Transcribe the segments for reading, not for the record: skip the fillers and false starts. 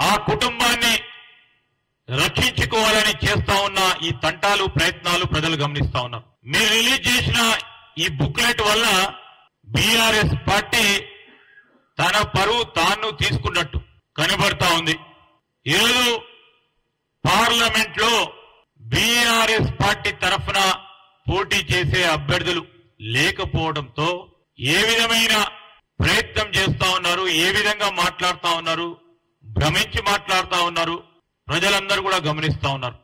ఆ కుటుంబాన్ని రక్షించుకోవాలని చేస్తా ఉన్న ఈ తంటాలు ప్రయత్నాలు ప్రజలు గమనిస్తా ఉన్నారు. మీరు రిలీజ్ చేసిన ఈ బుక్లెట్ వల్ల బీఆర్ఎస్ పార్టీ తన పరువు తాను తీసుకున్నట్టు కనబడతా ఉంది. ఈరోజు పార్లమెంట్ లో బీఆర్ఎస్ పార్టీ తరఫున పోటీ చేసే అభ్యర్థులు లేకపోవడంతో ఏ విధమైన ప్రయత్నం చేస్తా ఉన్నారు, ఏ విధంగా మాట్లాడుతా ఉన్నారు, భ్రమించి మాట్లాడుతా ఉన్నారు, ప్రజలందరూ కూడా గమనిస్తా ఉన్నారు.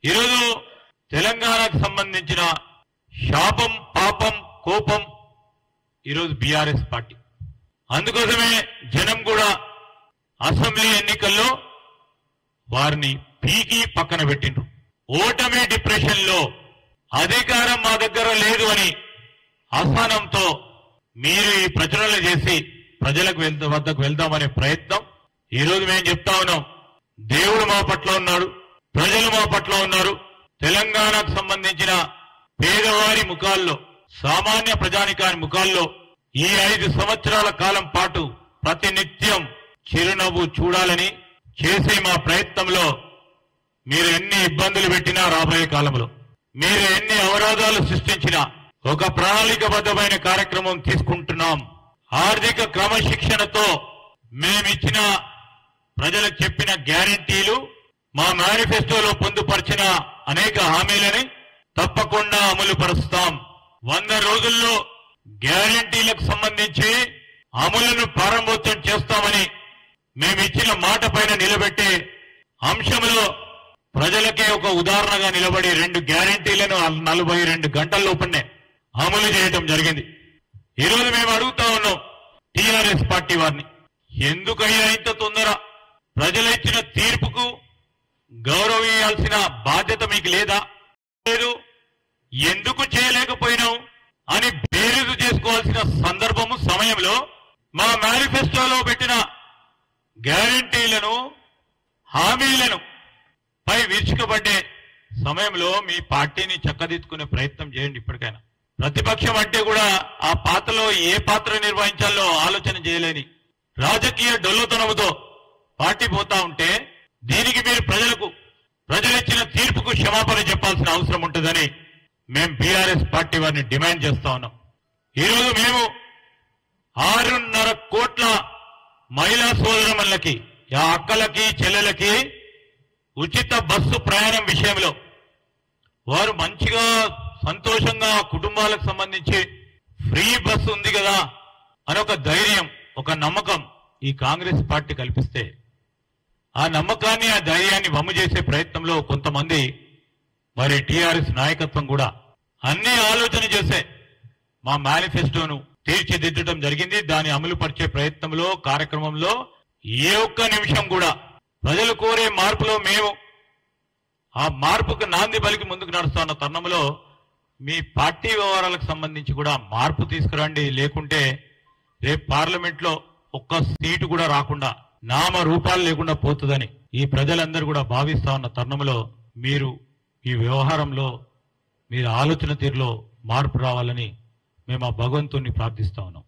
ఈరోజు తెలంగాణకు సంబంధించిన శాపం పాపం కోపం ఈరోజు బీఆర్ఎస్ పార్టీ. అందుకోసమే జనం కూడా అసెంబ్లీ ఎన్నికల్లో వారిని పీకి పక్కన పెట్టిండ్రు. ఓటమి డిప్రెషన్ లో అధికారం మా దగ్గర లేదు అని అసహనంతో మీరు ఈ ప్రచురణలు చేసి ప్రజలకు వద్దకు వెళ్దామనే ప్రయత్నం ఈరోజు మేము చెప్తా ఉన్నాం. దేవుడు మా పట్ల ఉన్నాడు, ప్రజలు మా పట్ల ఉన్నారు. తెలంగాణకు సంబంధించిన పేదవారి ముఖాల్లో, సామాన్య ప్రజానికాని ముఖాల్లో ఈ 5 సంవత్సరాల కాలం పాటు ప్రతినిత్యం చిరునవ్వు చూడాలని చేసే మా ప్రయత్నంలో మీరు ఎన్ని ఇబ్బందులు పెట్టినా, రాబోయే కాలంలో మీరు ఎన్ని అవరోధాలు సృష్టించినా ఒక ప్రణాళికబద్ధమైన కార్యక్రమం తీసుకుంటున్నాం. ఆర్థిక క్రమశిక్షణతో మేమిచ్చిన ప్రజలకు చెప్పిన గ్యారంటీలు, మా మేనిఫెస్టోలో పొందుపరిచిన అనేక హామీలని తప్పకుండా అమలు పరుస్తాం. 100 రోజుల్లో గ్యారంటీలకు సంబంధించి అమలును ప్రారంభోత్సవం చేస్తామని మేమిచ్చిన మాట పైన నిలబెట్టే అంశంలో ప్రజలకే ఒక ఉదాహరణగా నిలబడి 2 గ్యారంటీలను 42 గంటల లోపలనే అమలు చేయడం జరిగింది. ఈరోజు మేము అడుగుతా ఉన్నాం టీఆర్ఎస్ పార్టీ వారిని, ఎందుకయ్యా ఇంత తొందర? ప్రజలు ఇచ్చిన తీర్పుకు గౌరవించాల్సిన బాధ్యత మీకు లేదా? లేదు, ఎందుకు చేయలేకపోయినావు అని బేరీజు చేసుకోవాల్సిన సందర్భము సమయంలో మా మేనిఫెస్టోలో పెట్టిన గ్యారంటీలను హామీలను పై విరుచుకుపడ్డే సమయంలో మీ పార్టీని చక్కదిద్దుకునే ప్రయత్నం చేయండి. ఇప్పటికైనా ప్రతిపక్షం అంటే కూడా ఆ పాత్రలో ఏ పాత్ర నిర్వహించాలో ఆలోచన చేయలేని రాజకీయ డొల్లతనముతో పార్టీ పోతా ఉంటే దీనికి మీరు ప్రజలిచ్చిన తీర్పుకు క్షమాపణ చెప్పాల్సిన అవసరం ఉంటుందని మేము బీఆర్ఎస్ పార్టీ వారిని డిమాండ్ చేస్తా ఉన్నాం. ఈరోజు మేము 6.5 కోట్ల మహిళా సోదరులకి, అక్కలకి చెల్లెలకి ఉచిత బస్సు ప్రయాణం విషయంలో వారు మంచిగా సంతోషంగా కుటుంబాలకు సంబంధించి ఫ్రీ బస్సు ఉంది కదా అని ఒక ధైర్యం, ఒక నమ్మకం ఈ కాంగ్రెస్ పార్టీ కల్పిస్తే ఆ నమ్మకాన్ని, ఆ ధైర్యాన్ని వమ్ము చేసే ప్రయత్నంలో కొంతమంది మరి టీఆర్ఎస్ నాయకత్వం కూడా అన్ని ఆలోచన చేసే మా మేనిఫెస్టోను తీర్చిదిద్దడం జరిగింది. దాన్ని అమలు పరిచే ప్రయత్నంలో, కార్యక్రమంలో ఏ ఒక్క నిమిషం కూడా ప్రజలు కోరే మార్పులో మేము ఆ మార్పుకు నాంది పలికి ముందుకు నడుస్తున్న తరుణంలో మీ పార్టీ వ్యవహారాలకు సంబంధించి కూడా మార్పు తీసుకురండి. లేకుంటే రేపు పార్లమెంట్ లో ఒక్క సీటు కూడా రాకుండా, నామ రూపాలు లేకుండా పోతుందని ఈ ప్రజలందరూ కూడా భావిస్తా ఉన్న తరుణంలో మీరు ఈ వ్యవహారంలో మీరు ఆలోచన తీరులో మార్పు రావాలని మేము ఆ భగవంతుణ్ణి ప్రార్థిస్తా ఉన్నాం.